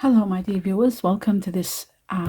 Hello, my dear viewers. Welcome to this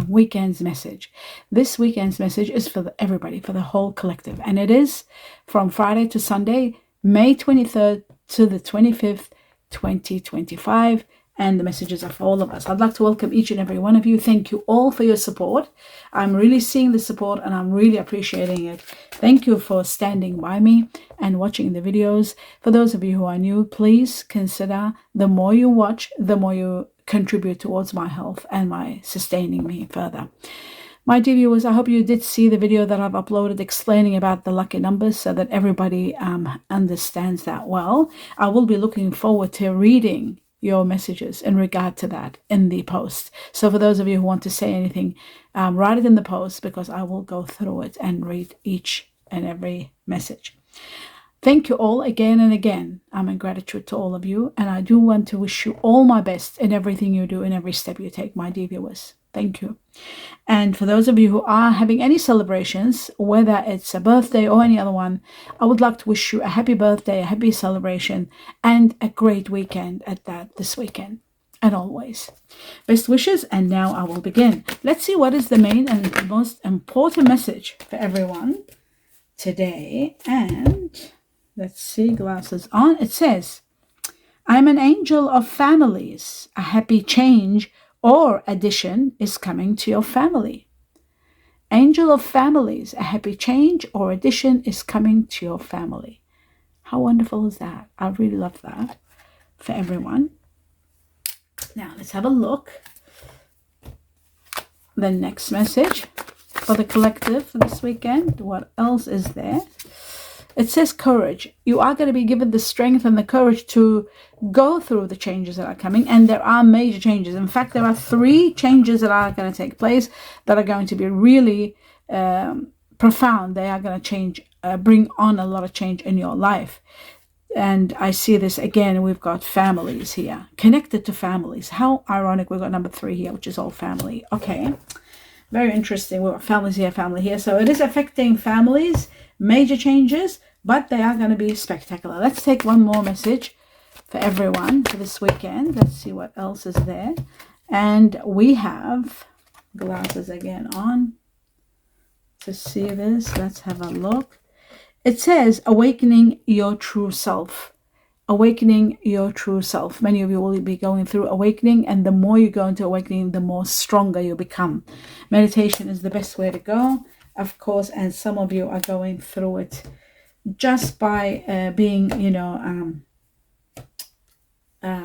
weekend's message. This weekend's message is for everybody, for the whole collective. And it is from Friday to Sunday, May 23rd to the 25th, 2025. And the messages are for all of us. I'd like to welcome each and every one of you. Thank you all for your support. I'm really seeing the support and I'm really appreciating it. Thank you for standing by me and watching the videos. For those of you who are new, please consider the more you watch, the more you contribute towards my health and my sustaining me further. My dear viewers, I hope you did see the video that I've uploaded explaining about the lucky numbers so that everybody understands that well. I will be looking forward to reading your messages in regard to that in the post. So for those of you who want to say anything, write it in the post because I will go through it and read each and every message. Thank you all again and again. I'm in gratitude to all of you, and I do want to wish you all my best in everything you do, in every step you take, my dear viewers. Thank you. And for those of you who are having any celebrations, whether it's a birthday or any other one, I would like to wish you a happy birthday, a happy celebration, and a great weekend at that this weekend. And always. Best wishes, and now I will begin. Let's see what is the main and the most important message for everyone today. And let's see, glasses on. It says, I'm an angel of families. A happy change or addition is coming to your family. Angel of families. A happy change or addition is coming to your family. How wonderful is that? I really love that for everyone. Now, let's have a look. The next message for the collective for this weekend. What else is there? It says courage. You are going to be given the strength and the courage to go through the changes that are coming. And there are major changes. In fact, there are 3 changes that are going to take place that are going to be really profound. They are going to change, bring on a lot of change in your life. And I see this again. We've got families here, connected to families. How ironic. We've got number 3 here, which is all family. Okay. Very interesting. We've got families here, family here. So it is affecting families. Major changes, but they are going to be spectacular. Let's take one more message for everyone for this weekend. Let's see what else is there. And we have glasses again on to see this. Let's have a look. It says awakening your true self. Awakening your true self. Many of you will be going through awakening, and the more you go into awakening, the more stronger you become. Meditation is the best way to go, of course, and some of you are going through it just by being,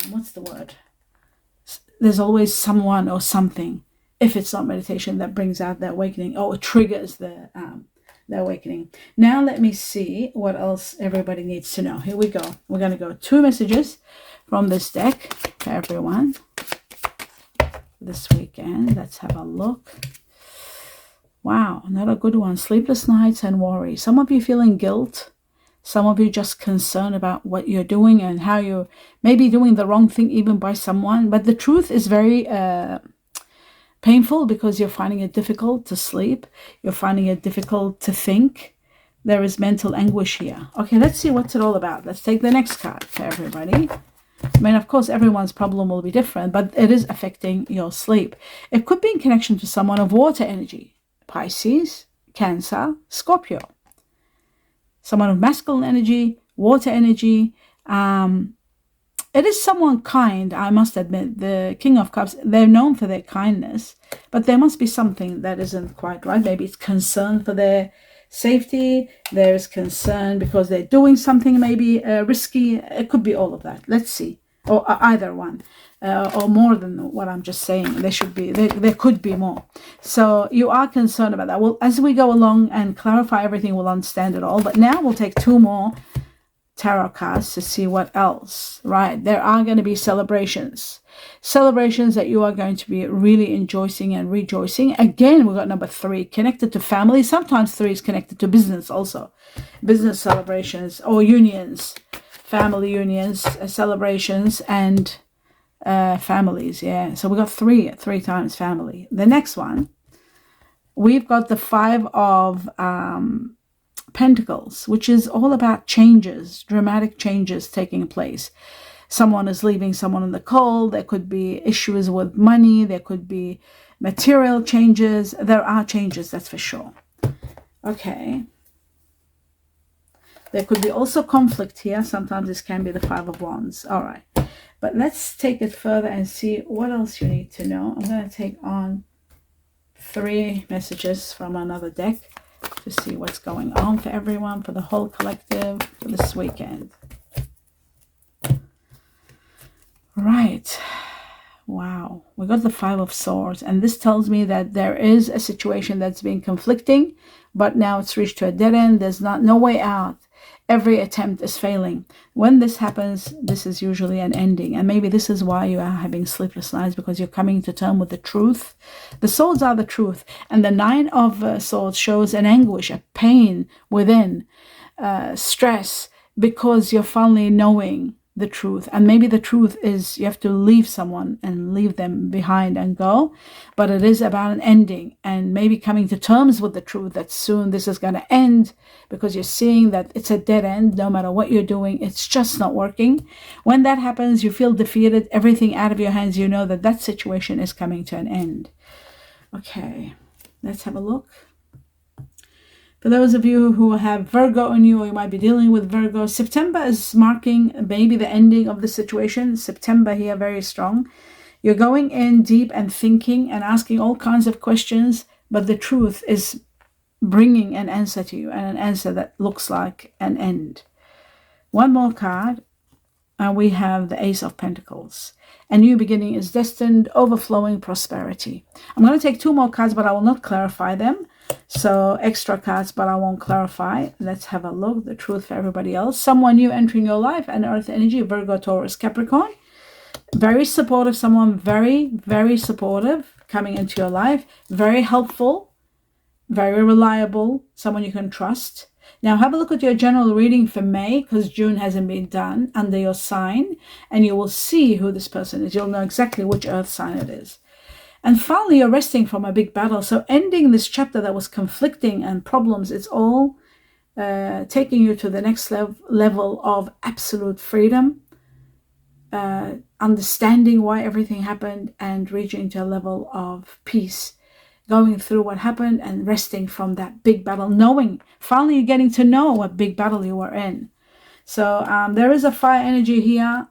what's the word? There's always someone or something, if it's not meditation, that brings out the awakening, or it triggers the awakening. Now let me see what else everybody needs to know. Here we go. We're going to go 2 messages from this deck for everyone this weekend. Let's have a look. Wow, another good one. Sleepless nights and worry. Some of you feeling guilt. Some of you just concerned about what you're doing and how you may be doing the wrong thing even by someone. But the truth is very painful because you're finding it difficult to sleep. You're finding it difficult to think. There is mental anguish here. Okay, let's see what's it all about. Let's take the next card for everybody. I mean, of course, everyone's problem will be different, but it is affecting your sleep. It could be in connection to someone of water energy. Pisces, Cancer, Scorpio. Someone of masculine energy, water energy. It is someone kind, I must admit. The King of Cups, they're known for their kindness, but there must be something that isn't quite right. Maybe it's concern for their safety. There is concern because they're doing something maybe risky. It could be all of that. Let's see. Or either one. Or more than what I'm just saying. There could be more. So you are concerned about that. Well, as we go along and clarify everything, we'll understand it all. But now we'll take 2 more tarot cards to see what else. Right. There are going to be celebrations. Celebrations that you are going to be really enjoying and rejoicing. Again, we've got number 3, connected to family. Sometimes 3 is connected to business also. Business celebrations or unions. Family unions, celebrations, and families. Yeah, so we got 3 times family. The next one, we've got the 5 of Pentacles, which is all about changes, dramatic changes taking place. someone is leaving someone in the cold. There could be issues with money. There could be material changes. There are changes, that's for sure. Okay. There could be also conflict here. Sometimes this can be the Five of Wands. All right. But let's take it further and see what else you need to know. I'm going to take on 3 messages from another deck to see what's going on for everyone, for the whole collective, for this weekend. Right. Wow. We got the Five of Swords. And this tells me that there is a situation that's been conflicting, but now it's reached to a dead end. There's no way out. Every attempt is failing. When this happens, this is usually an ending. And maybe this is why you are having sleepless nights, because you're coming to terms with the truth. The swords are the truth. And the Nine of Swords shows an anguish, a pain within, stress, because you're finally knowing the truth. And maybe the truth is you have to leave someone and leave them behind and go, but it is about an ending, and maybe coming to terms with the truth that soon this is going to end, because you're seeing that it's a dead end. No matter what you're doing, it's just not working. When that happens, you feel defeated, everything out of your hands. You know that that situation is coming to an end. Okay, let's have a look. For those of you who have Virgo on you, or you might be dealing with Virgo, September is marking maybe the ending of the situation. September here, very strong. You're going in deep and thinking and asking all kinds of questions, but the truth is bringing an answer to you, and an answer that looks like an end. One more card, and we have the Ace of Pentacles. A new beginning is destined, overflowing prosperity. I'm going to take 2 more cards, but I will not clarify them. So extra cards, but I won't clarify. Let's have a look. The truth for everybody else. Someone new entering your life, and Earth energy, Virgo, Taurus, Capricorn. Very supportive, someone very, very supportive coming into your life. Very helpful, very reliable, someone you can trust. Now have a look at your general reading for May, because June hasn't been done, under your sign, and you will see who this person is. You'll know exactly which earth sign it is. And finally, you're resting from a big battle. So ending this chapter that was conflicting and problems, it's all taking you to the next level of absolute freedom, understanding why everything happened, and reaching to a level of peace, going through what happened and resting from that big battle, knowing, finally you're getting to know what big battle you were in. So there is a fire energy here.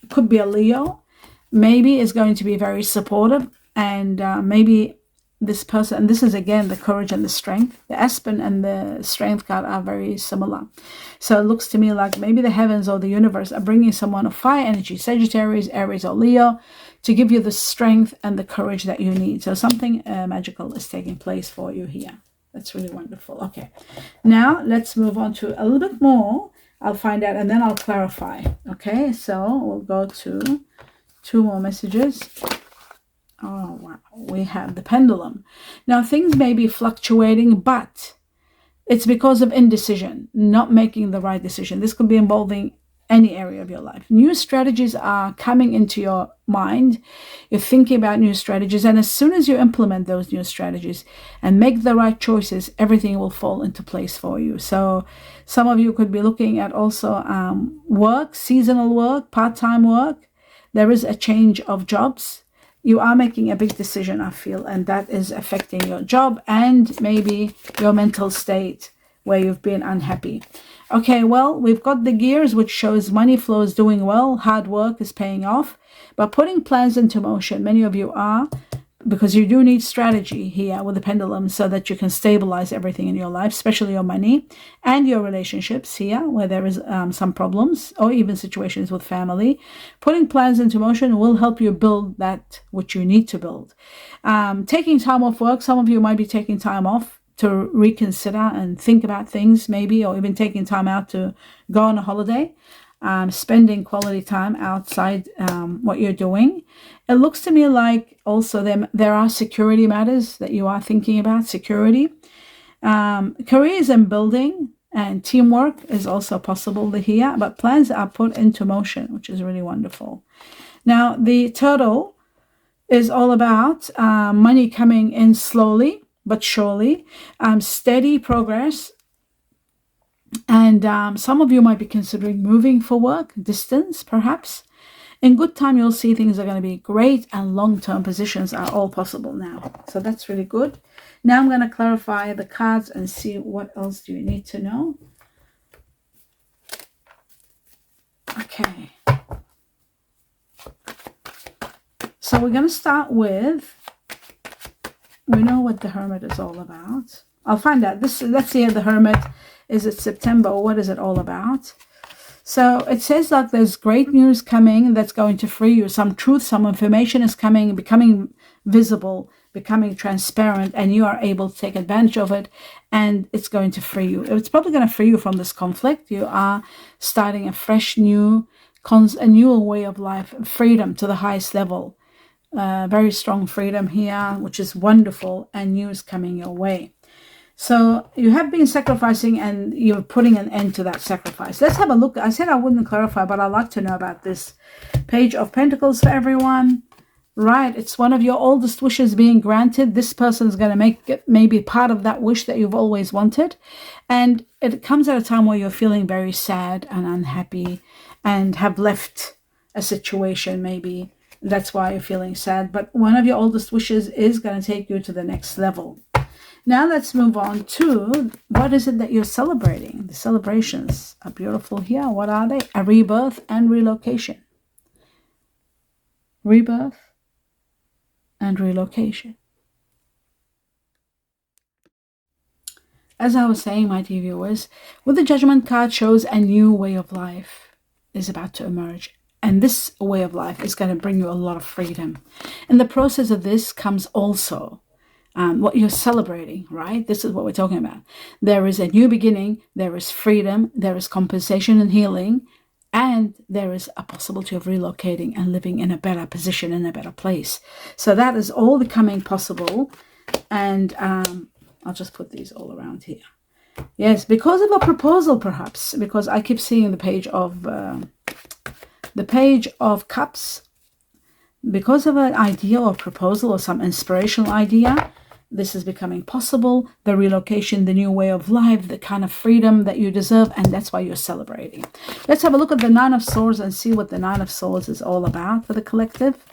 Could be a Leo. Maybe is going to be very supportive. And maybe this person, and this is again the courage and the strength. The Aspen and the Strength card are very similar. So it looks to me like maybe the heavens or the universe are bringing someone of fire energy, Sagittarius, Aries, or Leo, to give you the strength and the courage that you need. So something magical is taking place for you here. That's really wonderful. Okay, now let's move on to a little bit more. I'll find out and then I'll clarify. Okay, so we'll go to 2 more messages. Oh, wow. We have the pendulum. Now, things may be fluctuating, but it's because of indecision, not making the right decision. This could be involving any area of your life. New strategies are coming into your mind. You're thinking about new strategies. And as soon as you implement those new strategies and make the right choices, everything will fall into place for you. So some of you could be looking at also work, seasonal work, part-time work. There is a change of jobs. You are making a big decision, I feel, and that is affecting your job and maybe your mental state where you've been unhappy. Okay, well, we've got the gears, which shows money flow is doing well. Hard work is paying off. But putting plans into motion, many of you are, because you do need strategy here with the pendulum so that you can stabilize everything in your life, especially your money and your relationships here where there is some problems, or even situations with family. Putting plans into motion will help you build that which you need to build. Taking time off work, some of you might be taking time off to reconsider and think about things maybe, or even taking time out to go on a holiday. Spending quality time outside what you're doing. It looks to me like also there are security matters that you are thinking about, security. Careers and building and teamwork is also possible here, but plans are put into motion, which is really wonderful. Now, the turtle is all about money coming in slowly but surely, steady progress. And some of you might be considering moving for work, distance perhaps. In good time, you'll see things are going to be great, and long-term positions are all possible now. So that's really good. Now I'm going to clarify the cards and see what else do you need to know. Okay. So we're going to start with, we know what the Hermit is all about. I'll find out. Let's see, the Hermit, is it September, or what is it all about? So it says like there's great news coming that's going to free you. Some truth, some information is coming, becoming visible, becoming transparent, and you are able to take advantage of it, and it's going to free you. It's probably going to free you from this conflict. You are starting a fresh, new way of life, freedom to the highest level. Very strong freedom here, which is wonderful, and news coming your way. So you have been sacrificing, and you're putting an end to that sacrifice. Let's have a look. I said I wouldn't clarify, but I'd like to know about this Page of Pentacles for everyone. Right, it's one of your oldest wishes being granted. This person is going to make it maybe part of that wish that you've always wanted. And it comes at a time where you're feeling very sad and unhappy and have left a situation maybe. That's why you're feeling sad. But one of your oldest wishes is going to take you to the next level. Now let's move on to what is it that you're celebrating. The celebrations are beautiful here. What are they? A rebirth and relocation. Rebirth and relocation. As I was saying, my dear viewers, with the Judgment card shows a new way of life is about to emerge. And this way of life is going to bring you a lot of freedom. In the process of this comes also what you're celebrating, right? This is what we're talking about. There is a new beginning, there is freedom, there is compensation and healing, and there is a possibility of relocating and living in a better position, in a better place. So that is all becoming possible. And I'll just put these all around here. Yes, because of a proposal perhaps, because I keep seeing the Page of Cups. Because of an idea or proposal or some inspirational idea, this is becoming possible. The relocation, the new way of life, the kind of freedom that you deserve, and that's why you're celebrating. Let's have a look at the Nine of Swords and see what the Nine of Swords is all about for the collective.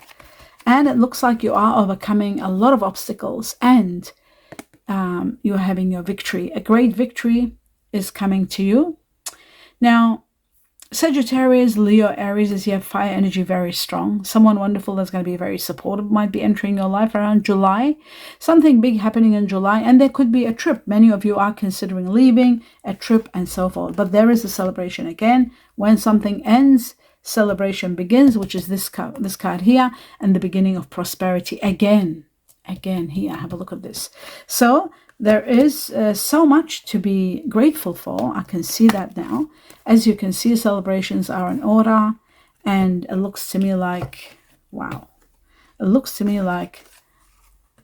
And it looks like you are overcoming a lot of obstacles, and you're having your victory. A great victory is coming to you. Now, Sagittarius, Leo, Aries is here, fire energy very strong. Someone wonderful that's going to be very supportive might be entering your life around July. Something big happening in July, and there could be a trip. Many of you are considering leaving, a trip and so forth. But there is a celebration again. When something ends, celebration begins, which is this card here, and the beginning of prosperity again. Again here, have a look at this. So there is so much to be grateful for. I can see that now. As you can see, celebrations are in order, and it looks to me like, wow. It looks to me like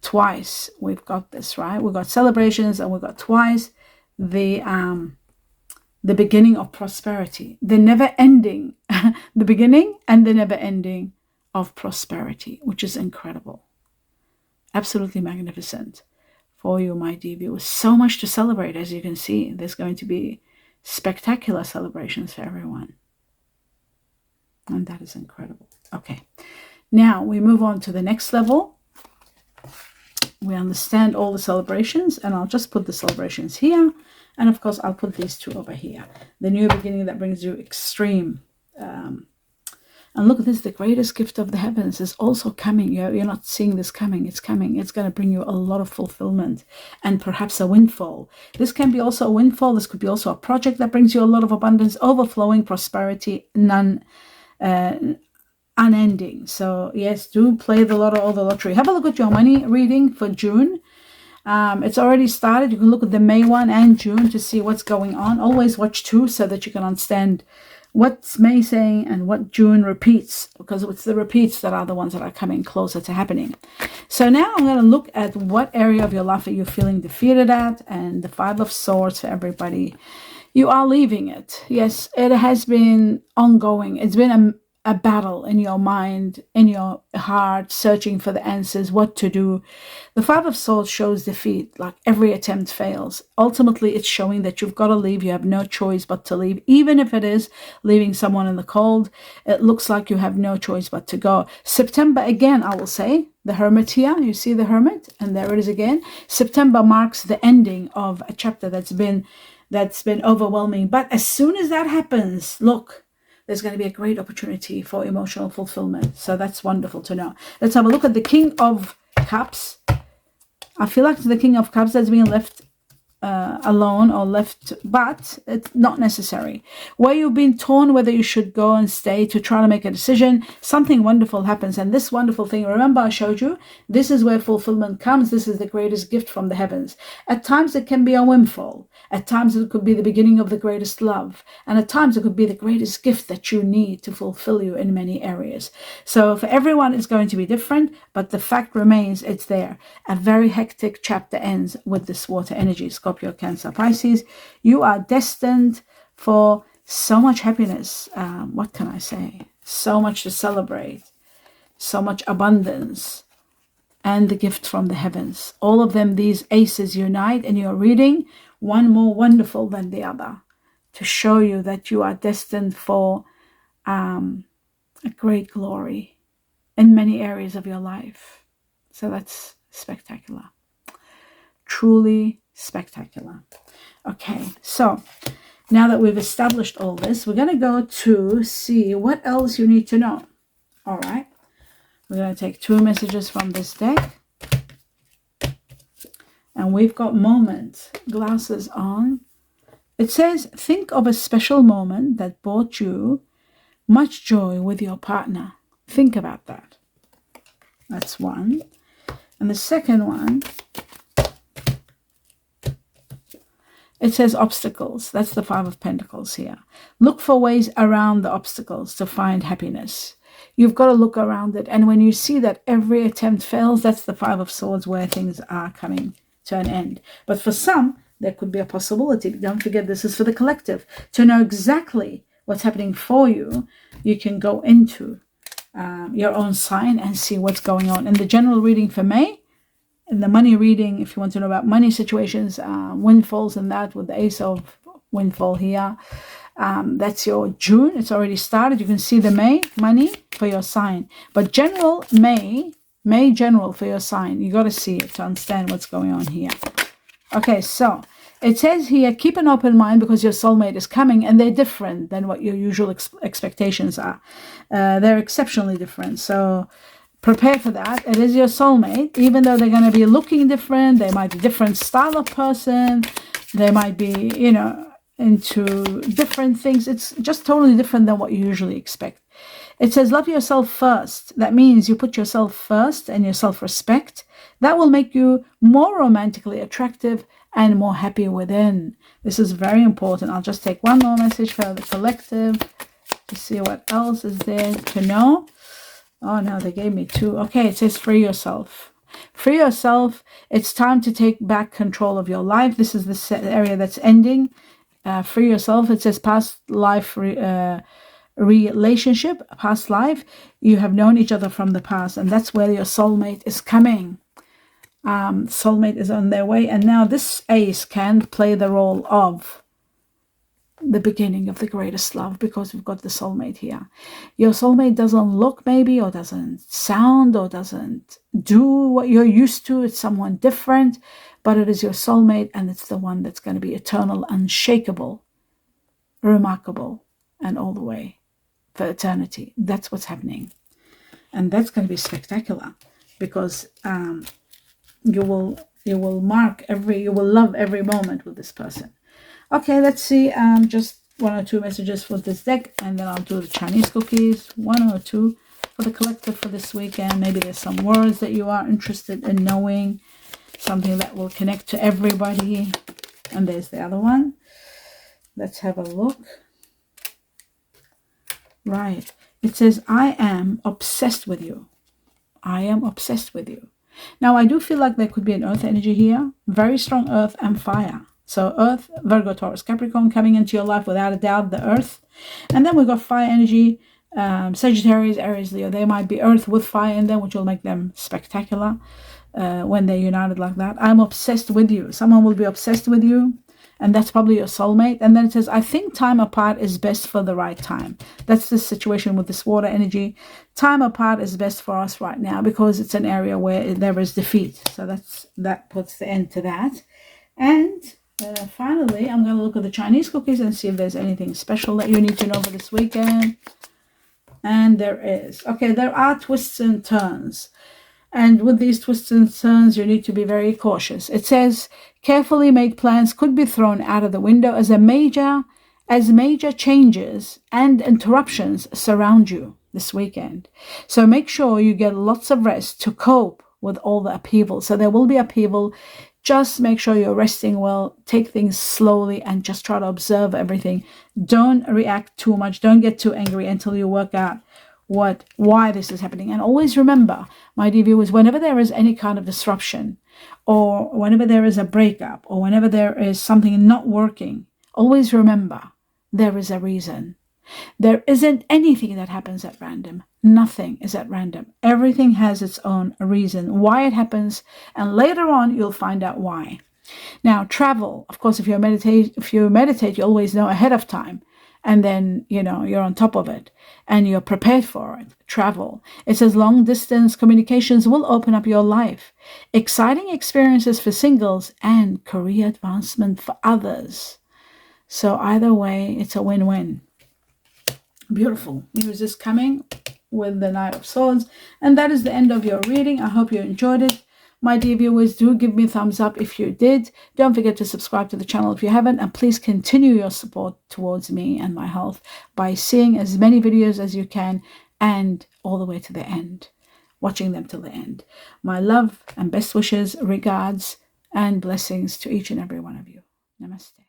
twice we've got this, right? We've got celebrations, and we've got twice the beginning of prosperity. The never ending, the beginning and the never ending of prosperity, which is incredible. Absolutely magnificent for you, my dear viewers. So much to celebrate. As you can see, there's going to be spectacular celebrations for everyone, and that is incredible. Okay, now we move on to the next level. We understand all the celebrations, and I'll just put the celebrations here, and of course I'll put these two over here. The new beginning that brings you extreme and look at this, the greatest gift of the heavens is also coming. You're not seeing this coming. It's coming. It's going to bring you a lot of fulfillment and perhaps a windfall. This can be also a windfall. This could be also a project that brings you a lot of abundance, overflowing prosperity, unending. So yes, do play the lotto or the lottery. Have a look at your money reading for June. It's already started. You can look at the May one and June to see what's going on. Always watch two so that you can understand what's May saying and what June repeats, because it's the repeats that are the ones that are coming closer to happening. So now I'm going to look at what area of your life are you feeling defeated at, and the Five of Swords for everybody. You are leaving it. Yes, it has been ongoing. It's been a battle in your mind, in your heart, searching for the answers, what to do. The Five of Swords shows defeat, like every attempt fails. Ultimately, it's showing that you've got to leave. You have no choice but to leave, even if it is leaving someone in the cold. It looks like you have no choice but to go. September, again, I will say, the Hermit here. You see the Hermit, and there it is again. September marks the ending of a chapter that's been overwhelming. But as soon as that happens, look, there's going to be a great opportunity for emotional fulfillment. So that's wonderful to know. Let's have a look at the King of Cups. I feel like the King of Cups has been left alone or left, but it's not necessary. Where you've been torn whether you should go and stay to try to make a decision, something wonderful happens. And this wonderful thing, remember I showed you, this is where fulfillment comes. This is the greatest gift from the heavens. At times it can be a windfall. At times it could be the beginning of the greatest love. And at times it could be the greatest gift that you need to fulfill you in many areas. So for everyone it's going to be different, but the fact remains it's there. A very hectic chapter ends with this water energy. Scorpio, Cancer, Pisces. You are destined for so much happiness. What can I say? So much to celebrate. So much abundance. And the gift from the heavens. All of them, these aces unite in your reading, one more wonderful than the other, to show you that you are destined for a great glory in many areas of your life. So that's spectacular. Truly spectacular. Okay, so now that we've established all this, we're going to go to see what else you need to know. All right, we're going to take 2 messages from this deck, and we've got moment, glasses on. It says, think of a special moment that brought you much joy with your partner. Think about that. That's one. And the second one, it says obstacles. That's the Five of Pentacles here. Look for ways around the obstacles to find happiness. You've got to look around it. And when you see that every attempt fails, that's the Five of Swords, where things are coming to an end. But for some, there could be a possibility. Don't forget, this is for the collective. To know exactly what's happening for you, you can go into your own sign and see what's going on. In the general reading for May, in the money reading, if you want to know about money situations, windfalls and that, with the Ace of Windfall here, that's your June. It's already started. You can see the May money for your sign. But general May general for your sign. You got to see it to understand what's going on here. Okay, so it says here, keep an open mind because your soulmate is coming, and they're different than what your usual expectations are. They're exceptionally different. So prepare for that. It is your soulmate, even though they're going to be looking different. They might be different style of person. They might be, into different things. It's just totally different than what you usually expect. It says, love yourself first. That means you put yourself first and your self-respect. That will make you more romantically attractive and more happy within. This is very important. I'll just take one more message for the collective to see what else is there to know. Oh, no, they gave me 2. Okay, it says free yourself. Free yourself. It's time to take back control of your life. This is the area that's ending. Free yourself. It says past life relationship, past life. You have known each other from the past, and that's where your soulmate is coming. Soulmate is on their way, and now this ace can play the role of the beginning of the greatest love, because we've got the soulmate here. Your soulmate doesn't look maybe, or doesn't sound, or doesn't do what you're used to. It's someone different, but it is your soulmate, and it's the one that's going to be eternal, unshakable, remarkable, and all the way for eternity. That's what's happening, and that's going to be spectacular, because you will love every moment with this person. Okay, let's see just 1 or 2 messages for this deck, and then I'll do the Chinese cookies, 1 or 2 for the collective for this weekend. Maybe there's some words that you are interested in knowing, something that will connect to everybody. And there's the other one. Let's have a look. Right. It says, I am obsessed with you. I am obsessed with you. Now, I do feel like there could be an earth energy here. Very strong earth and fire. So earth, Virgo, Taurus, Capricorn coming into your life without a doubt, the earth. And then we've got fire energy, Sagittarius, Aries, Leo, they might be earth with fire in them, which will make them spectacular when they're united like that. I'm obsessed with you. Someone will be obsessed with you, and that's probably your soulmate. And then it says, I think time apart is best for the right time. That's the situation with this water energy. Time apart is best for us right now because it's an area where there is defeat. So that puts the end to that. And finally, I'm going to look at the Chinese cookies and see if there's anything special that you need to know for this weekend. And there is. Okay, there are twists and turns. And with these twists and turns, you need to be very cautious. It says, carefully made plans could be thrown out of the window as major changes and interruptions surround you this weekend. So make sure you get lots of rest to cope with all the upheaval. So there will be upheaval. Just make sure you're resting well, take things slowly, and just try to observe everything. Don't react too much. Don't get too angry until you work out why this is happening. And always remember, my dear viewers, whenever there is any kind of disruption, or whenever there is a breakup, or whenever there is something not working, always remember there is a reason. There isn't anything that happens at random. Nothing is at random. Everything has its own reason why it happens, and later on you'll find out why. Now, travel, of course, if you meditate, you always know ahead of time, and then you're on top of it and you're prepared for it. Travel. It says long distance communications will open up your life. Exciting experiences for singles and career advancement for others. So either way, it's a win-win. Beautiful news is coming with the Knight of Swords, and that is the end of your reading. I hope you enjoyed it. My dear viewers, do give me a thumbs up if you did. Don't forget to subscribe to the channel if you haven't, and please continue your support towards me and my health by seeing as many videos as you can and all the way to the end, watching them till the end. My love and best wishes, regards, and blessings to each and every one of you. Namaste.